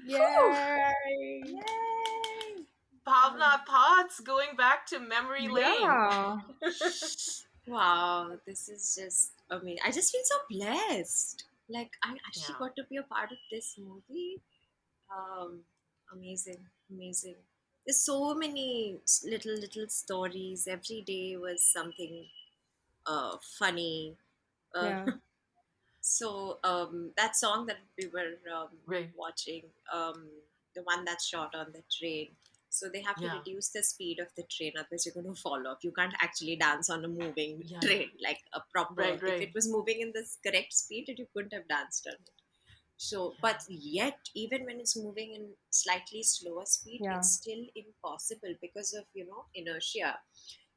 Yay! Yay! Bhavna thoughts going back to memory lane. Yeah. Wow, this is just amazing. I just feel so blessed. Like I actually Yeah. got to be a part of this movie. Um, amazing, amazing. There's so many little stories. Every day was something funny. Uh, Yeah. that song that we were Right. watching, the one that's shot on the train. So they have to Yeah. reduce the speed of the train, otherwise you're going to fall off. You can't actually dance on a moving Yeah. train like a proper. Right, If it right. was moving in the correct speed, you couldn't have danced on it. So, Yeah. but yet, even when it's moving in slightly slower speed, Yeah. it's still impossible because of inertia.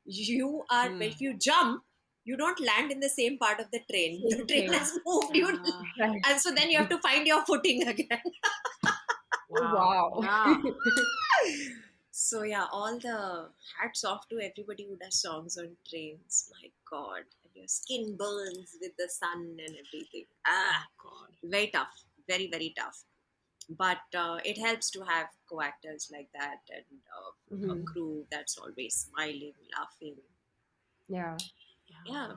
You are if Hmm. you jump, you don't land in the same part of the train. The Same train place. has moved you, Yeah. Right. and so then you have to find your footing again. Oh, Wow. wow. Yeah. So yeah, all the hats off to everybody who does songs on trains. My God, and your skin burns with the sun and everything. Oh Ah, God. very tough, very tough. But it helps to have co-actors like that and a Hmm. crew that's always smiling, laughing. Yeah. Yeah, Yeah.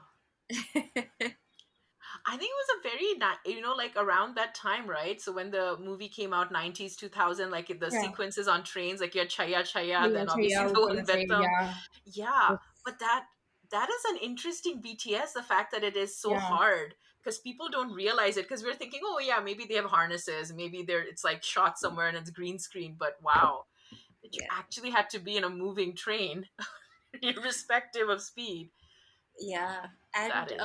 I think it was a very, like around that time, right? So when the movie came out, 90s, 2000, like the Yeah. sequences on trains, like your Chaya Chaya, Chaya then Chaya, obviously the Upara one Chaya, Vettam. yeah. Yeah. It's, But that is an interesting BTS, the fact that it is so yeah. hard because people don't realize it because we're thinking, oh yeah, maybe they have harnesses, maybe it's like shot somewhere and it's green screen, but wow, that you yeah, actually had to be in a moving train, irrespective of speed. yeah. That And is,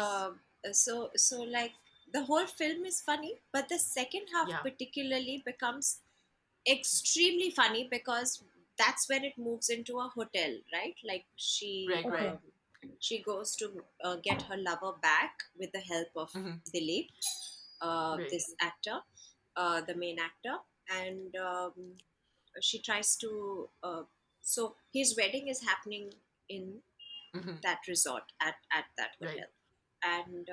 so like the whole film is funny, but the second half yeah, particularly becomes extremely funny because that's when it moves into a hotel, right? Like Okay. she goes to get her lover back with the help of hmm Dilip, right, this actor, the main actor, and she tries to. So his wedding is happening in hmm that resort at that right. hotel, and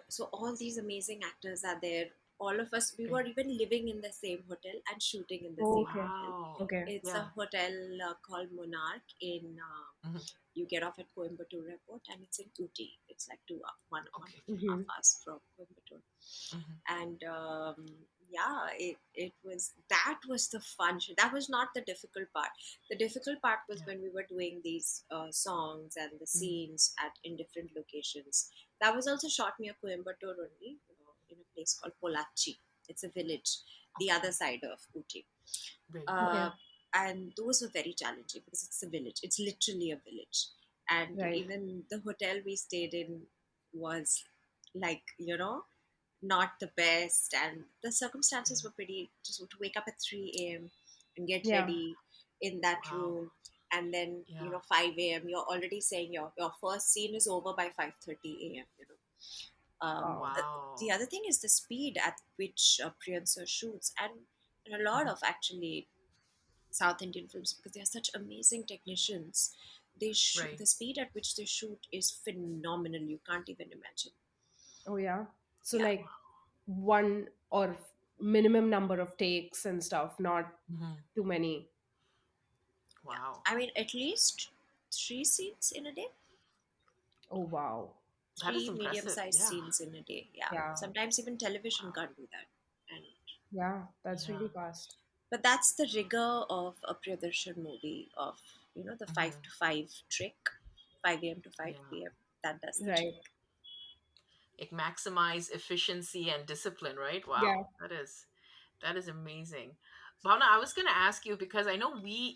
so all these amazing actors are there. All of us, we were Right. even living in the same hotel and shooting in the Oh, same okay. hotel. Wow. Okay. It's a Yeah. hotel called Monarch in. hmm You get off at Coimbatore Airport, and it's in Ooty. It's like one Okay. and a half Hmm. hours from Coimbatore. hmm And yeah, it was that was the fun shit. That was not the difficult part. The difficult part was Yeah. when we were doing these songs and the hmm scenes at in different locations. That was also shot near Coimbatore only, in a place called Polachi. It's a village, the other Okay. side of Ooty. Right. Okay. uh, and those were very challenging because it's a village. It's literally a village, and Right. even the hotel we stayed in was like not the best, and the circumstances Yeah. were pretty. Just to wake up at 3 a.m. and get Yeah. ready in that Wow. room, and then Yeah. 5 a.m. You're already saying your first scene is over by 5:30 a.m. Wow. The Wow. other thing is the speed at which Priyansa shoots, and a lot hmm of actually South Indian films because they are such amazing technicians. Right. The speed at which they shoot is phenomenal. You can't even imagine. Oh, yeah. So, Yeah, like, one or minimum number of takes and stuff, not hmm too many. yeah. Wow. I mean, at least three scenes in a day, Oh, wow. That is three impressive. medium-sized Yeah. scenes in a day. Yeah, Yeah. sometimes even television Wow. can't do that. And Yeah. That's Yeah. really fast. but that's the rigor of a Priyadarshan movie of the five hmm to five trick, 5 a.m. to five Yeah. p.m. That does the Right. trick. Like maximize efficiency and discipline, right? Yeah. Wow. That is amazing. Bhavna, I was going to ask you because I know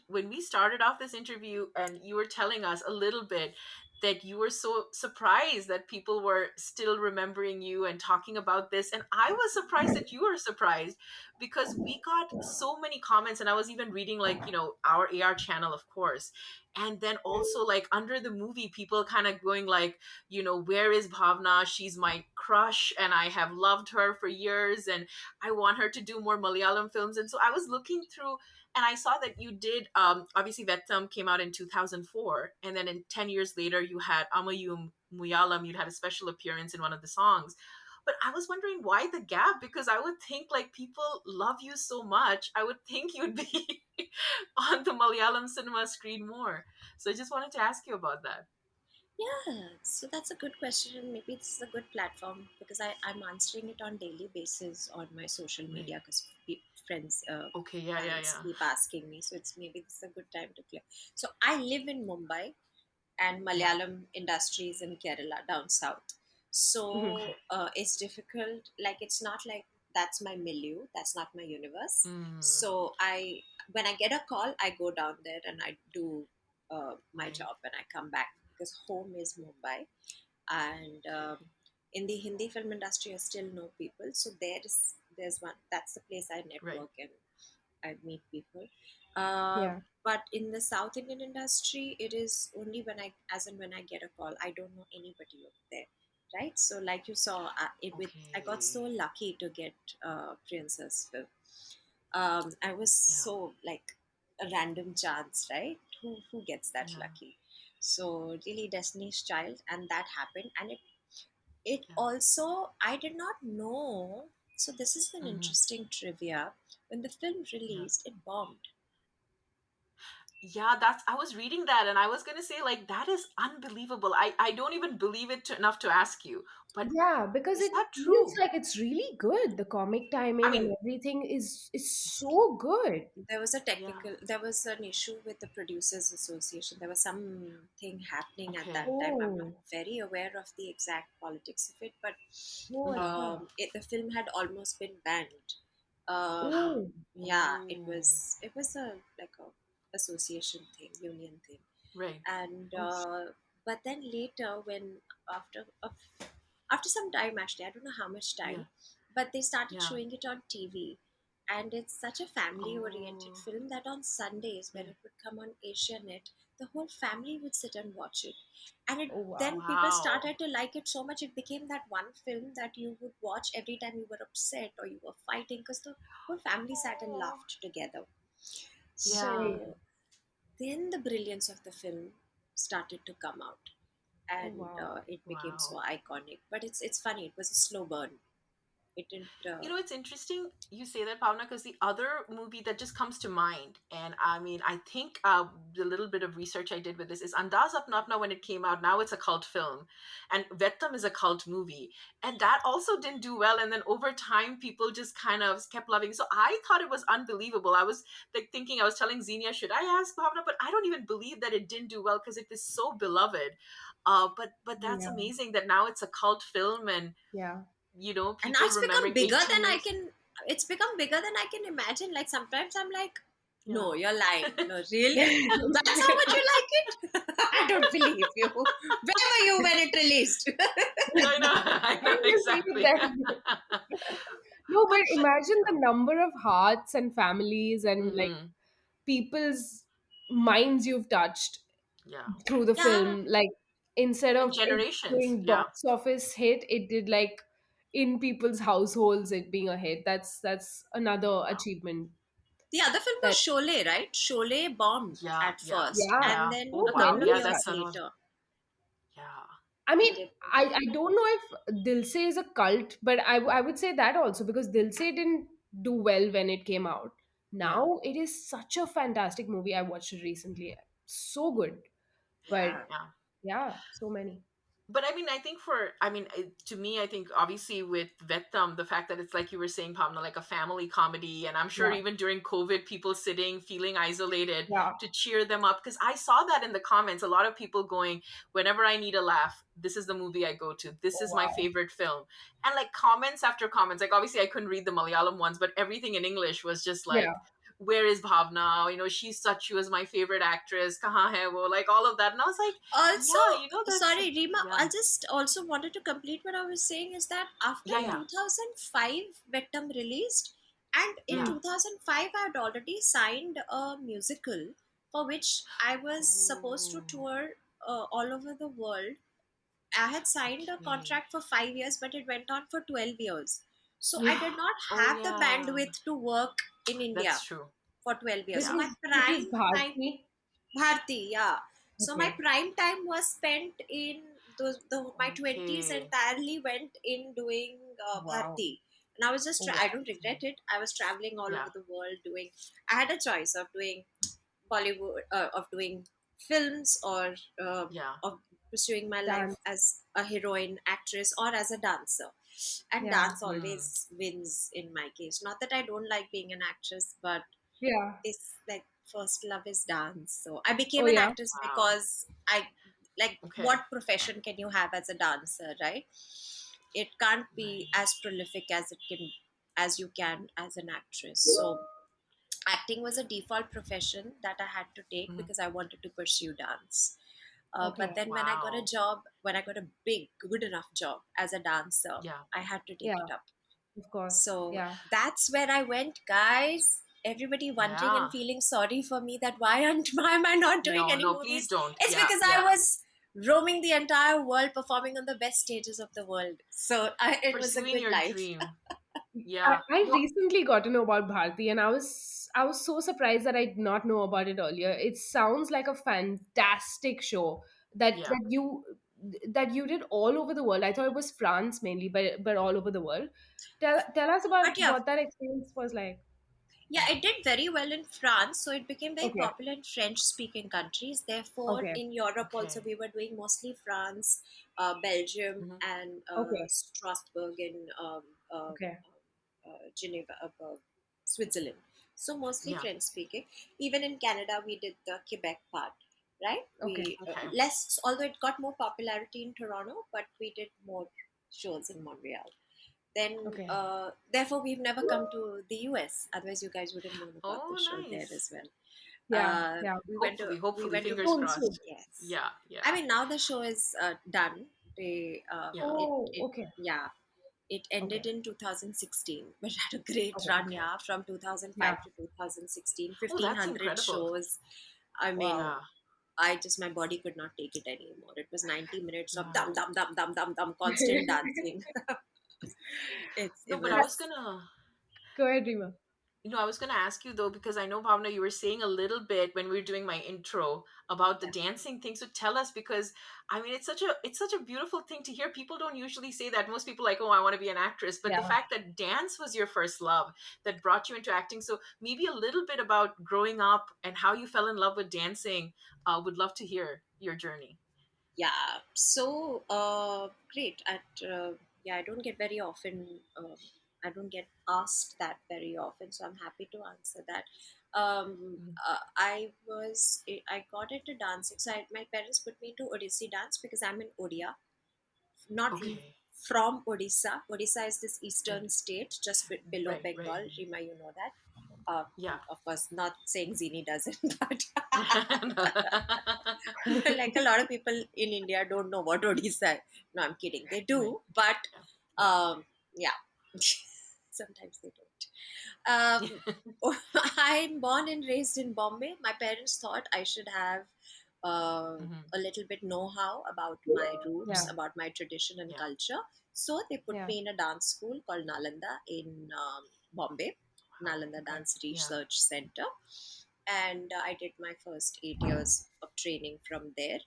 when we started off this interview and you were telling us a little bit that you were so surprised that people were still remembering you and talking about this. And I was surprised that you were surprised because we got so many comments. And I was even reading, like, our AR channel, of course. And then also, like, under the movie, people kind of going, like, where is Bhavna? She's my crush and I have loved her for years. And I want her to do more Malayalam films. And so I was looking through and I saw that you did, obviously, Vettam came out in 2004. And then 10 years later, you had Amayum Muyalam, you'd had a special appearance in one of the songs. But I was wondering why the gap, because I would think like people love you so much. I would think you'd be on the Malayalam cinema screen more. So I just wanted to ask you about that. Yeah, so that's a good question, and maybe this is a good platform because I'm answering it on daily basis on my social Right. media because friends, Okay. Yeah. Yeah. fans Yeah. keep asking me. So it's maybe this is a good time to clear. So I live in Mumbai, and Yeah. Malayalam industries in Kerala down south. Mhm. Okay. So it's difficult. Like it's not like that's my milieu. That's not my universe. Mm, So when I get a call, I go down there and I do my right. job and I come back because home is Mumbai, and Okay. in the Hindi film industry, I still know people. So there's one. That's the place I Right. network and I meet people. Uh, Yeah. but in the South Indian industry, it is only when as and when I get a call. I don't know anybody over there, right? So, like you saw, I got Okay. so lucky to get Priyansa's film. I was Yeah. so like a random chance, right? Who gets that Yeah. lucky? So really, Destiny's Child, and that happened, and it Yeah. also I did not know. So this is an Hmm. interesting trivia. When the film Yeah. released, it bombed. Yeah, that's I was reading that and I was gonna say like that is unbelievable. I don't even believe it enough to ask you. But Yeah, because is it that feels true? like it's really good. The comic I timing and mean, everything is so good. yeah. There was an issue with the producers association. There was something happening at Okay. that time. I'm not Oh, very aware of the exact politics of it, but oh, acha. the film had almost been banned. um, Oh, yeah, Oh, it was a like a association thing, union thing. right. And oh, but then later when after after some time, actually I don't know how much Yeah. time, but they started Yeah. showing it on TV, and it's such a family oriented Oh, film that on Sundays when yeah. it would come on Asianet, the whole family would sit and watch it. And oh, then wow. people Wow. started to like it so much, it became that one film that you would watch every time you were upset or you were fighting because the whole family sat and Oh, laughed together. yeah. Great. So then the brilliance of the film started to come out, Oh, and wow. it became so Wow. iconic. But it's funny, it was a slow burn. It didn't You know, it's interesting you say that, Pavna, because the other movie that just comes to mind, and I mean, I think the little bit of research I did with this is Andaz Apna when it came out. Now it's a cult film, and Vettam is a cult movie, and that also didn't do well. And then over time, people just kind of kept loving. So I thought it was unbelievable. I was like thinking, I was telling Zinnia, should I ask Bhavna? But I don't even believe that it didn't do well because it is so beloved. But that's Yeah, amazing that now it's a cult film and yeah. and now people remembering 18 years. it's become bigger than I can imagine. Like sometimes I'm like, Yeah. no, you're lying. No, really? That's how much you like it? I don't believe you. Where were you when it released? I know, I I know agree with exactly. that. No, but But imagine the number of hearts and families and like hmm, people's minds you've touched yeah, through the Yeah. film. Like instead and of it generations, doing yeah, box office hit, it did like in people's households it being a hit. That's another wow, achievement The other film was that Sholay, right? Sholay bombed yeah, at yeah, first, yeah. and yeah. then Oh So a wow, couple of many yeah, years that's such. another one. later, Yeah, I mean, it did. I don't know if Dilse is a cult, but I would say that also because Dilse didn't do well when it came out. yeah, Now it is such a fantastic movie. I watched it recently. So good. But Yeah. yeah. yeah, so many. But I mean, I think to me, I think obviously with Vettam, the fact that it's like you were saying, Pamna, like a family comedy, and I'm sure Yeah. even during COVID, people sitting, feeling isolated Yeah. to cheer them up. Because I saw that in the comments, a lot of people going, whenever I need a laugh, this is the movie I go to. This Oh is my wow. favorite film. And like comments after comments, like obviously I couldn't read the Malayalam ones, but everything in English was just Yeah. like, where is Bhavna? You know, she was my favorite actress. Kahan hai wo? Like all of that. And I was like, Also, yeah, that's, sorry, Rima, yeah. I just also wanted to complete what I was saying is that after Yeah, yeah, 2005, Vettam released, and in yeah. Hmm. 2005, I had already signed a musical for which I was supposed to Oh, tour all over the world. I had signed a okay. contract for 5 years, but it went on for 12 years. So I Yeah. did not Oh, have the yeah. bandwidth to work in That's India true. for 12 years. This So Yeah. my was this was prime time, Bharti. Bharti, yeah. So my Okay. prime time was spent in my 20s Okay. entirely went in doing Wow. Bharti. And I was just, Oh, I wow. don't regret it. I was traveling all Yeah. over the world doing, I had a choice of doing Bollywood, of doing films, or Yeah. of pursuing my life Dance. as a heroine, actress, or as a dancer. And Yeah. dance Hmm. always wins in my case. Not that I don't like being an actress, but Yeah. this, like, first love is dance. So I became Oh, an yeah. actress Wow. because I, like, Okay. what profession can you have as a dancer, right? It can't be Right. as prolific as it can, as you can as an actress. So acting was a default profession that I had to take Mhm. because I wanted to pursue dance. But Okay. then when I got a Wow. job, when I got a big, good enough job as a dancer, Yeah. I had to take Yeah. it up. Of course. So Yeah. that's where I went, guys. Everybody wondering and Yeah. feeling sorry for me that why aren't why am I not doing No, any no, please movies? don't. It's Yeah, because I yeah. was roaming the entire world performing on the best stages of the world. So it was a Pursuing good your life. dream. I, Yeah. I No, recently got to know about Bharti, and I was so surprised that I did not know about it earlier. It sounds like a fantastic show that yeah. that you that you did all over the world. I thought it was France mainly, but all over the world. Tell us But about yeah, what that experience was like. yeah, it did very well in France, so it became very Okay. popular in French-speaking countries. Therefore, Okay. in Europe also, Okay. we were doing mostly France, Belgium, Hmm. and Okay. Strasbourg, and Okay. Geneva, Switzerland. So mostly Yeah. French-speaking. Even in Canada, we did the Quebec part, right? Okay. We Okay. less, although it got more popularity in Toronto, but we did more shows in Montreal. Then, Okay. therefore, we've never come to the US. Otherwise, you guys would have known about the Oh, show there as nice. well. Yeah. Yeah. Hopefully, We hopefully, went to fingers Soon, soon. crossed. yes. Yeah, I yeah, mean, now the show is done. They yeah. Oh, it okay. yeah, it ended Okay. in 2016, but it had a great Okay. run, Okay. yeah, from Yeah. 2005 to 2016, Oh, that's 1500 incredible. shows. I mean, Wow. Yeah, I just, my body could not take it anymore. It was 90 minutes of yeah. dum dum dum dum dum dum, constant dancing. It No, but I was was. gonna Go ahead, Rima. I was going to ask you though, because I know, Bhavna, you were saying a little bit when we were doing my intro about the Yeah. dancing thing. So tell us, because I mean, it's such a beautiful thing to hear. People don't usually say that. Most people like, oh, I want to be an actress. But the Yeah. fact that dance was your first love that brought you into acting. So maybe a little bit about growing up and how you fell in love with dancing. Would love to hear your journey. Yeah, so great. Yeah, I don't get very often. I don't get asked that very often, so I'm happy to answer that. Mhm. I got into dancing. So my parents put me to Odissi dance because I'm in Odia, not Okay. from Odisha. Odisha is this Right. eastern state just below Right. Right. Bengal. Rima, you know that. Uh, Yeah. of course, not saying Zini doesn't, but like, a lot of people in India don't know what Odisha is. No, I'm kidding. They Right. do, but Yeah. Yeah. yeah, sometimes they don't. Um, I'm born and raised in Bombay. My parents thought I should have Hmm. a little bit know-how about my roots, Yeah. Hmm. about my tradition and Yeah. culture. So they put Yeah. me in a dance school called Nalanda in Bombay, Wow. Nalanda Okay. Dance Yeah. Research Center, and I did my first 8 years of training from there.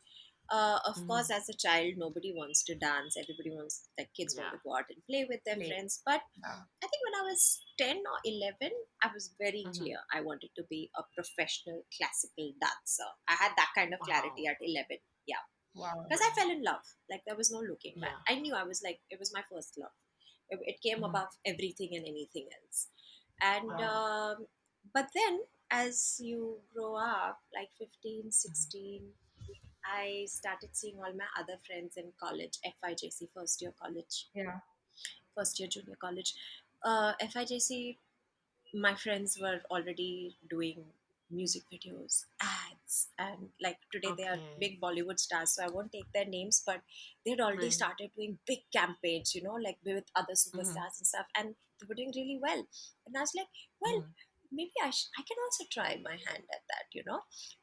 Of course, Hmm. as a child, nobody wants to dance. Everybody wants, like, kids want Yeah. to go out and play with their Play. friends. But Yeah. I think when I was 10 or 11, I was very Hmm. clear I wanted to be a professional classical dancer. I had that kind of clarity Wow. at 11. Yeah. Wow. Because I Right. fell in love. Like, there was no looking back. Yeah. I knew I was like, it was my first love. It came Hmm. above everything and anything else. And, Wow. but then as you grow up, like 15, Hmm. 16, I started seeing all my other friends in college, FIJC, Yeah. first year junior college. FIJC, my friends were already doing music videos, ads, and like today they are Okay. big Bollywood stars, so I won't take their names, but they'd already Right. started doing big campaigns, like with other Hmm. superstars and stuff, and they were doing really well. And I was like, well, Hmm. maybe I can also try my hand at that.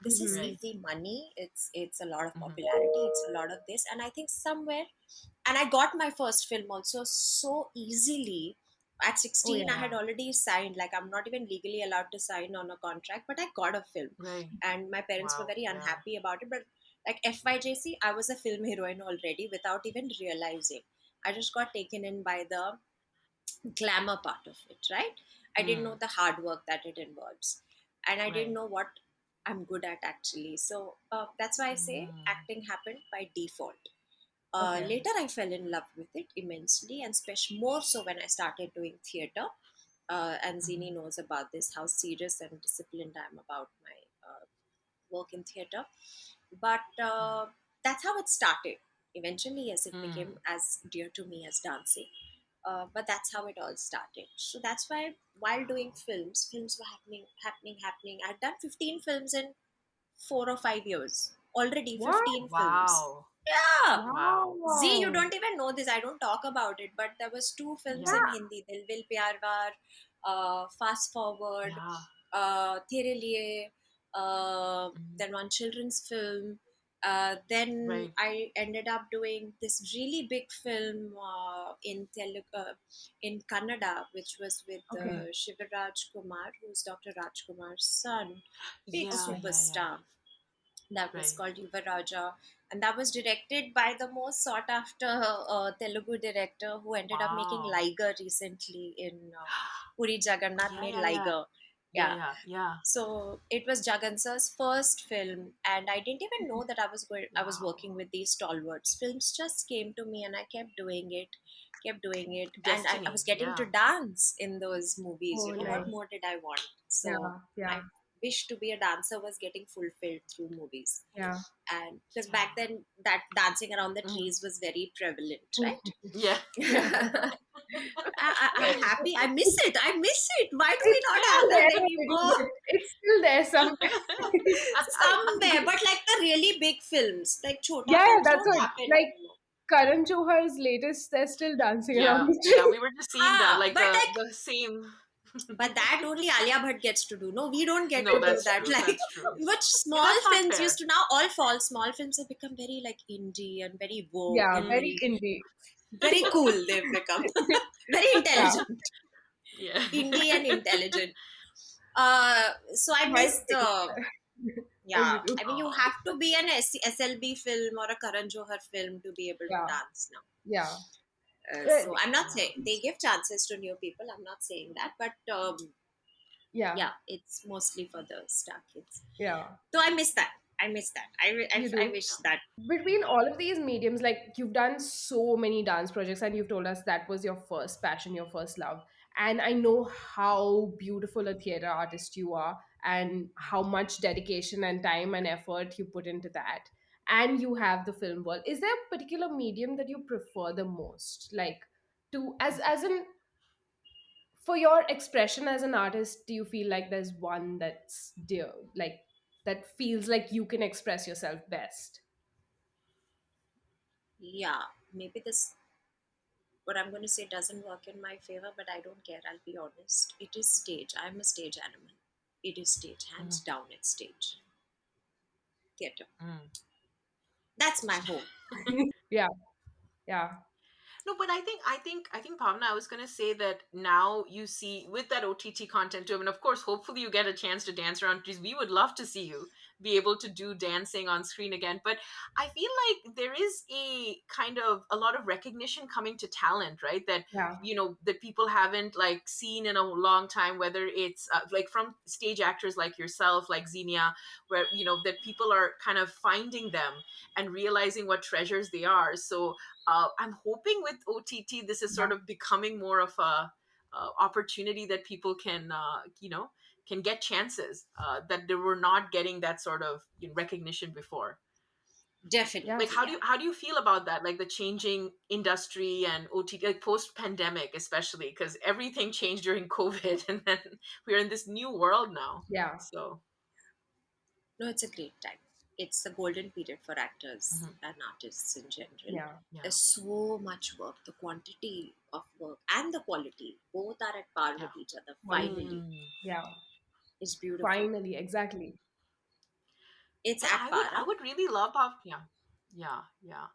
This is Mm-hmm. Right. easy money. It's a lot of Hmm. popularity. It's a lot of this, and I think somewhere, and I got my first film also so easily. At Oh 16, I yeah. had Wow. already signed, like, I'm not even legally allowed to sign on a contract, but I got a film. Right. And my parents were Wow. very Yeah. unhappy about it. But like FYJC, I was a film heroine already without even realizing. I just got taken in by the glamour part of it, right? I didn't know Mm. the hard work that it involves, and I didn't Right. know what I'm good at actually. So that's why I say Mm. acting happened by default. Okay. Later, I fell in love with it immensely, and especially more so when I started doing theater. And Zini Mhm. knows about this, how serious and disciplined I am about my work in theater. But that's how it started. Eventually, yes, it became Mm. as dear to me as dancing. But that's how it all started. So that's why, while doing Wow. films were happening. I'd done 15 films in 4 or 5 years already. What? 15 films. Wow. Yeah. Wow. Z, you Wow. don't even know this. I don't talk about it, but there was two films Yeah. in Hindi: Dil Vil Pyar Var, Fast Forward, Yeah. Tere Liye, Mhm. then one children's film. Then Right. I ended up doing this really big film in in Kannada, which was with Okay. Shivaraj Kumar, who's Dr. Rajkumar's son, big Yeah. Okay. Yeah. Yeah. superstar. That was Right. called Yuvaraja, and that was directed by the most sought after Telugu director who ended up making Wow. Liger recently in Puri Jagannath Yeah. made Yeah. Yeah. Liger. Yeah. Yeah. Yeah. Yeah. So it was Jagan sir's first film, and I didn't even know that I was Wow. working with these stalwarts. Films just came to me, and I kept doing it, and I was Destiny. getting to Yeah. dance in those movies. Oh, You know, what nice. more did I want? So Yeah. my Yeah. wish to be a dancer was getting fulfilled through movies. Yeah. And because back Yeah. then that dancing around the Mhm. trees was very prevalent, right? Mhm. Yeah. Yeah. I'm Right. happy. I miss it. I miss it. Why do we It's not still have there that a little anymore? bit. It's still there somewhere. Somewhere, but like the really big films, like Chota Yeah, yeah, films, that's don't what. happen Like anymore. Karan Johar's latest, they're still dancing around Yeah. the Yeah. tree. We were just seeing that, like But like, the same. but that only Alia Bhatt gets to do. No, we don't get No, to do that's that. true. Like, That's true. what Yeah, small that's not films used fair. to, now all fall. Small films have become very like indie and very woke Yeah, and very Mm. very, indie. very cool. They've become very Yeah, intelligent, Yeah. indie and intelligent. So I my missed. thing. Oh, Yeah, you do. I mean, you Oh. have to be an SLB film or a Karan Johar film to be able to Yeah, dance now. yeah. So But, I'm not Yeah. saying they give chances to new people. I'm not saying that, but yeah, yeah, it's mostly for the star kids. yeah. So I miss that. I miss that. You I do. wish that. Between all of these mediums, like you've done so many dance projects, and you've told us that was your first passion, your first love. And I know how beautiful a theater artist you are, and how much dedication and time and effort you put into that. And you have the film world. Is there a particular medium that you prefer the most? Like, to as in, for your expression as an artist, do you feel like there's one that's dear, like that feels like you can express yourself best? Yeah, maybe this what I'm going to say doesn't work in my favor, but I don't care. I'll be honest. It is stage. I'm a stage animal. It is stage, hands Mhm. down. It's stage theater. Mm. That's my home. Yeah, yeah, No, but I think Bhavna, I was gonna say that now you see with that OTT content too. I mean, of course, hopefully you get a chance to dance around trees. We would love to see you be able to do dancing on screen again. But I feel like there is a kind of a lot of recognition coming to talent, right? That yeah, that people haven't like seen in a long time. Whether it's like from stage actors like yourself, like Zinnia, where that people are kind of finding them and realizing what treasures they are. So I'm hoping with OTT, this is yeah. sort of becoming more of a opportunity that people can get chances that they were not getting that sort of recognition before. Yeah. Like, Definitely, yeah. how do you feel about that? Like the changing industry and OTT, like post pandemic, especially because everything changed during COVID, and then we're in this new world now. Yeah, So, No, it's a great time. It's the golden period for actors mhm, and artists in general. yeah, yeah, There's so much work. The quantity of work and the quality both are at par yeah. with each other. Finally, finally. Mm. Yeah, it's beautiful. finally, exactly. It's But at I would par, I huh? would really love how, yeah, yeah, yeah.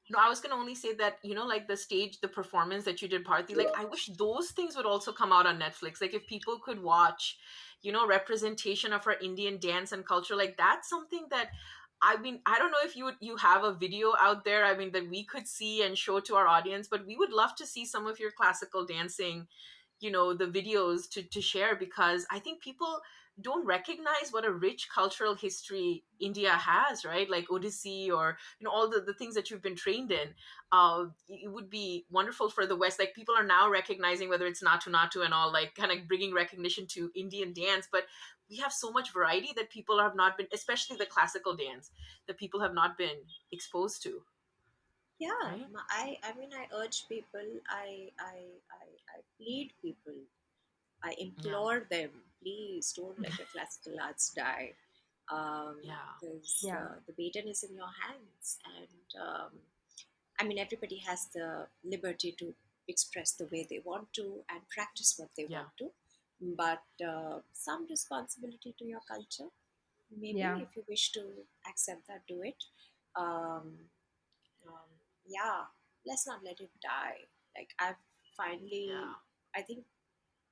No, I was gonna only say that, like the stage, the performance that you did, Bharti, like I wish those things would also come out on Netflix. Like if people could watch, representation of our Indian dance and culture, like that's something that I mean, I don't know if you have a video out there, I mean, that we could see and show to our audience, but we would love to see some of your classical dancing, the videos to share, because I think people don't recognize what a rich cultural history India has, right? Like Odissi, or all the things that you've been trained in. It would be wonderful for the West. Like, people are now recognizing whether it's Natu Natu and all, like kind of bringing recognition to Indian dance, but we have so much variety that people have not been, especially the classical dance, that people have not been exposed to, Yeah, right? I mean, I urge people, I plead people, I Yeah, implore them, please don't let your classical arts die. yeah, Because Yeah. the baton is in your hands, and I mean, everybody has the liberty to express the way they want to and practice what they yeah, want to, but some responsibility to your culture. Maybe Yeah. if you wish to accept that, do it. Um, um, yeah, let's not let it die. Like, I've finally, yeah. I think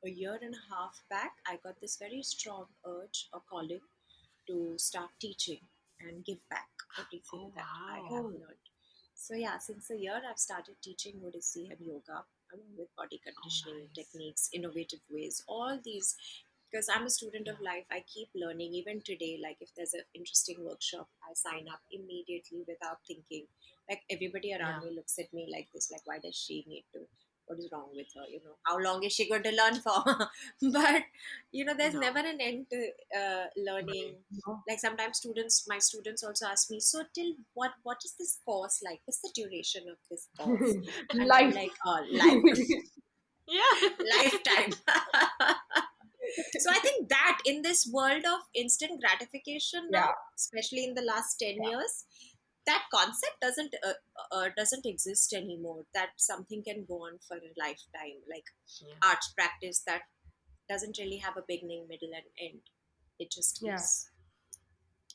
a year and a half back, I got this very strong urge or calling to start teaching and give back everything Oh, that I have wow. Oh, learned. So yeah, since a year I've started teaching Odissi and yoga along with body Oh, conditioning nice. techniques, innovative ways, all these, because I'm a student Yeah, of life. I keep learning even today. Like, if there's an interesting workshop, I sign up immediately without thinking. Like, everybody around yeah, me looks at me like this, like, why does she need to? What is wrong with her? How long is she going to learn for? But there's no, never an end to learning. right. no. Like, sometimes my students also ask me, so till what is this course like? What's the duration of this course? And I'm Life. like, oh, life. Yeah, Lifetime. So I think that in this world of instant gratification now, Yeah. especially in the last 10 Yeah. years, that concept doesn't exist anymore, that something can go on for a lifetime, like yeah. arts practice that doesn't really have a beginning, middle and end. It just Yeah. is.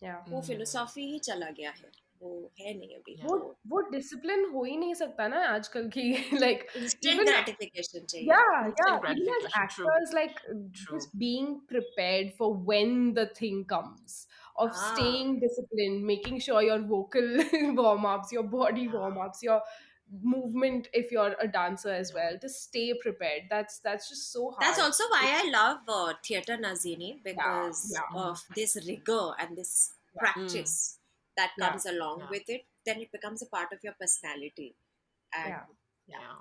Yeah. वो Mm, philosophy ही चला गया है, वो है नहीं अभी yeah. वो तो. वो डिसिप्लिन हो ही नहीं सकता ना आजकल की लाइक इंस्टेंट इवन ग्रेटिफिकेशन चाहिए. yeah, yeah, Instant even as gratification. True, actors, like true. just being prepared for when the thing comes, of Ah, staying disciplined, making sure your vocal warm-ups, your body Yeah, warm-ups, your movement if you're a dancer as yeah, well, to stay prepared. That's just so that's hard. also why I love theater Nazini, Yeah, because yeah, mhm, of this rigor and this yeah, mm, practice that yeah, comes along yeah, with it. Then it becomes a part of your personality. And yeah, yeah. yeah.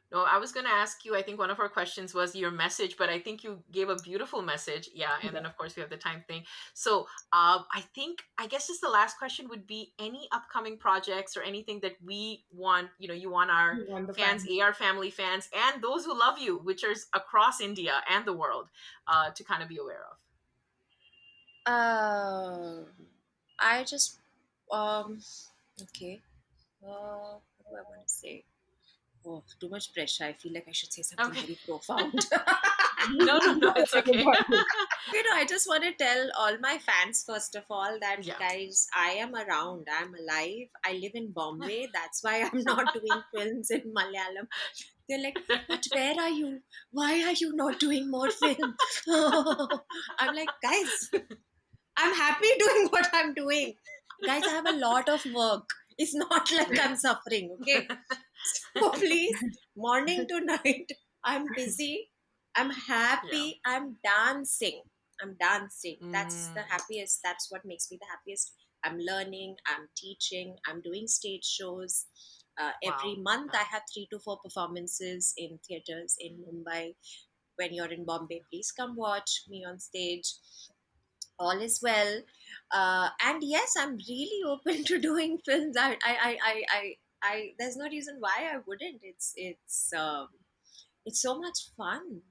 No, I was going to ask you, I think one of our questions was your message, but I think you gave a beautiful message. Yeah. And yeah. then, of course, we have the time thing. So I guess just the last question would be, any upcoming projects or anything that we want, you want our You want the fans, fans. AR family fans, and those who love you, which are across India and the world, to kind of be aware of. Uh, I just, um, okay. What do I want to say? Oh, too much pressure. I feel like I should say something Okay. very profound. No, no, no, it's okay. I just want to tell all my fans, first of all, that Yeah. guys, I am around, I'm alive, I live in Bombay. That's why I'm not doing films in Malayalam. They're like, but where are you? Why are you not doing more film? I'm like, guys, I'm happy doing what I'm doing. Guys, I have a lot of work. It's not like I'm suffering, okay? So please, morning to night, I'm busy. I'm Yeah. happy. I'm dancing. I'm dancing. That's the Mm, happiest. That's what makes me the happiest. I'm learning. I'm teaching. I'm doing stage shows. Every wow. month, Yeah. I have 3 to 4 performances in theaters in Mumbai. When you're in Bombay, please come watch me on stage. All is well. And yes, I'm really open to doing films. There's no reason why I wouldn't. It's so much fun.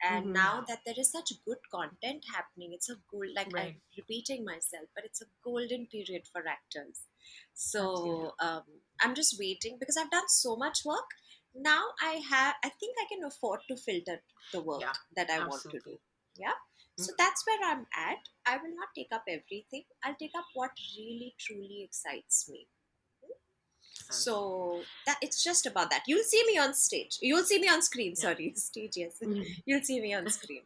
And Hmm. now Yeah. that there is such good content happening, it's a gold, like I'm Right. repeating myself, but it's a golden period for actors. Yeah. So I'm just waiting because I've done so much work. Now I think I can afford to filter the Yeah. work that I want to do. Absolutely. Yeah. Mm, So that's where I'm at. I will not take up everything. I'll take up what really truly excites me. makes sense. So that it's just about that. You'll see me on stage. You'll see me on screen. Yeah. Sorry, stage. Yes, you'll see me on screen.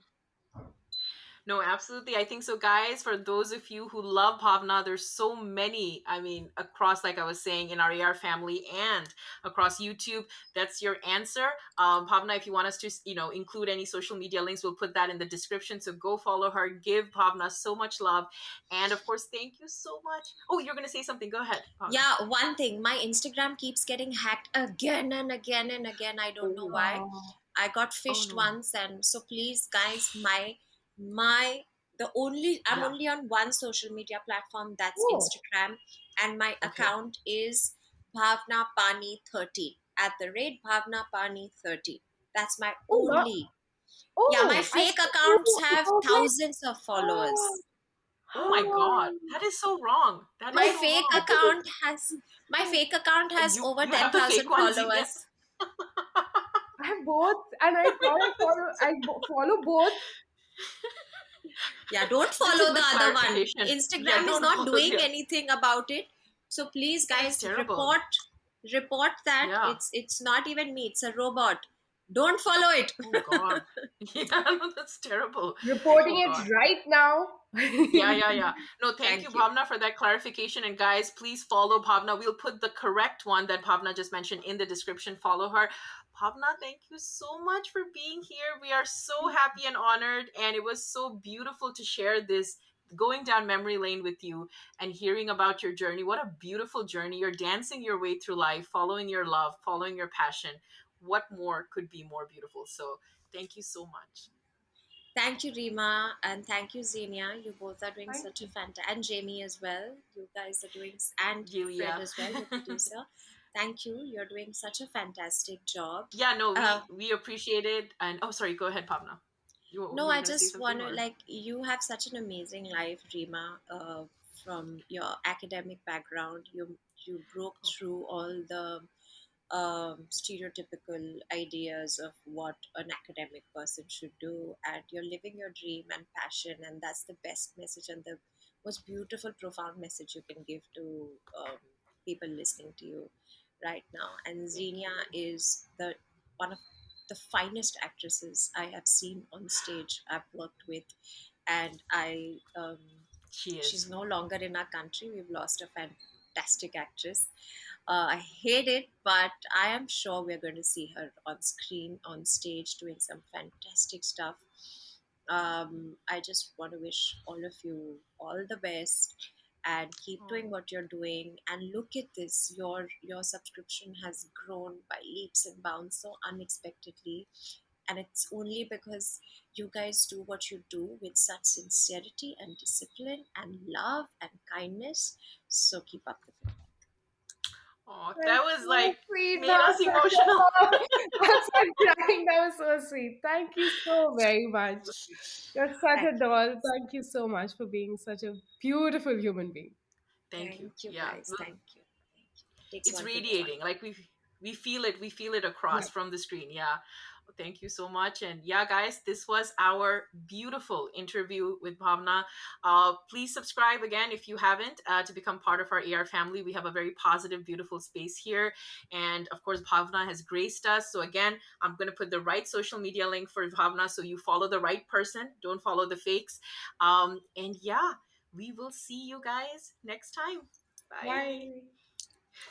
No, absolutely. I think so, guys. For those of you who love Bhavna, there's so many. I mean, across, like I was saying, in our AR family and across YouTube. That's your answer. Bhavna, if you want us to, include any social media links, we'll put that in the description. So go follow her. Give Bhavna so much love, and of course, thank you so much. Oh, you're gonna say something. Go ahead, Bhavna. Yeah, one thing, my Instagram keeps getting hacked again and again and again. I don't know Oh, why. Wow. I got oh fished no. once, and so please, guys, my the only I'm Yeah. only on one social media platform, that's Oh, Instagram, and my Okay. account is Bhavna Pani 30 at the rate Bhavna Pani 30. That's my oh, not. only. Yeah, my Oh, I fake thought accounts you have about like. thousands of Oh, followers. Oh my God, that is so wrong. That is My like so fake wrong. account has my fake account And has over you have the fake 10,000 ones, yeah. followers. I have both, and I thought follow both. Yeah, don't That's a follow the good other one. clarification. Yeah, Instagram is don't not follow. doing Yeah, anything about it. So please, that's guys, terrible. report that Yeah. it's not even me, it's a robot. Don't follow it. Oh God. Yeah, no, that's terrible. Oh Reporting it God. right now. Yeah, yeah, yeah. No, thank you, Thank you. Bhavna, for that clarification. And guys, please follow Bhavna. We'll put the correct one that Bhavna just mentioned in the description. Follow her. Bhavna, thank you so much for being here. We are so happy and honored. And it was so beautiful to share this going down memory lane with you and hearing about your journey. What a beautiful journey. You're dancing your way through life, following your love, following your passion. What more could be more beautiful? So thank you so much. Thank you, Rima, and thank you, Zinnia. You both are doing Thank such a you. fantastic, and Jamie as well. You guys are doing, and Fred Julia. as well, your producer. Thank you. You're doing such a fantastic job. Yeah, no, Uh, we appreciate it. And oh, sorry, go ahead, Pavna. no, You were I gonna say just want something, to, or like, you have such an amazing life, Rima. From your academic background, you broke oh, through all the stereotypical ideas of what an academic person should do, and you're living your dream and passion, and that's the best message and the most beautiful profound message you can give to people listening to you right now. And thank Xenia you. is the one of the finest actresses I have seen on stage, I've worked with, and She she's is. no longer in our country. We've lost a fantastic actress. I hate it, but I am sure we're going to see her on screen, on stage, doing some fantastic stuff. I just want to wish all of you all the best and keep Oh, doing what you're doing. And look at this, your subscription has grown by leaps and bounds so unexpectedly, and it's only because you guys do what you do with such sincerity and discipline and love and kindness. So keep up the good work. oh, that That's was so like sweet. made That us was such emotional. a I'm sorry, crying. That was so sweet. Thank you so very much. You're such Thank a you, doll. guys. Thank you so much for being such a beautiful human being. Thank you. Thank you, Yeah, guys. Thank you. Thank you. It takes it's one to know one. radiating. Like we feel it. We feel it Yeah. across from the screen. Yeah. Thank you so much. And yeah, guys, this was our beautiful interview with Bhavna. Please subscribe again if you haven't to become part of our AR family. We have a very positive, beautiful space here. And of course, Bhavna has graced us. So again, I'm going to put the right social media link for Bhavna so you follow the right person. Don't follow the fakes. And yeah, we will see you guys next time. Bye. Bye.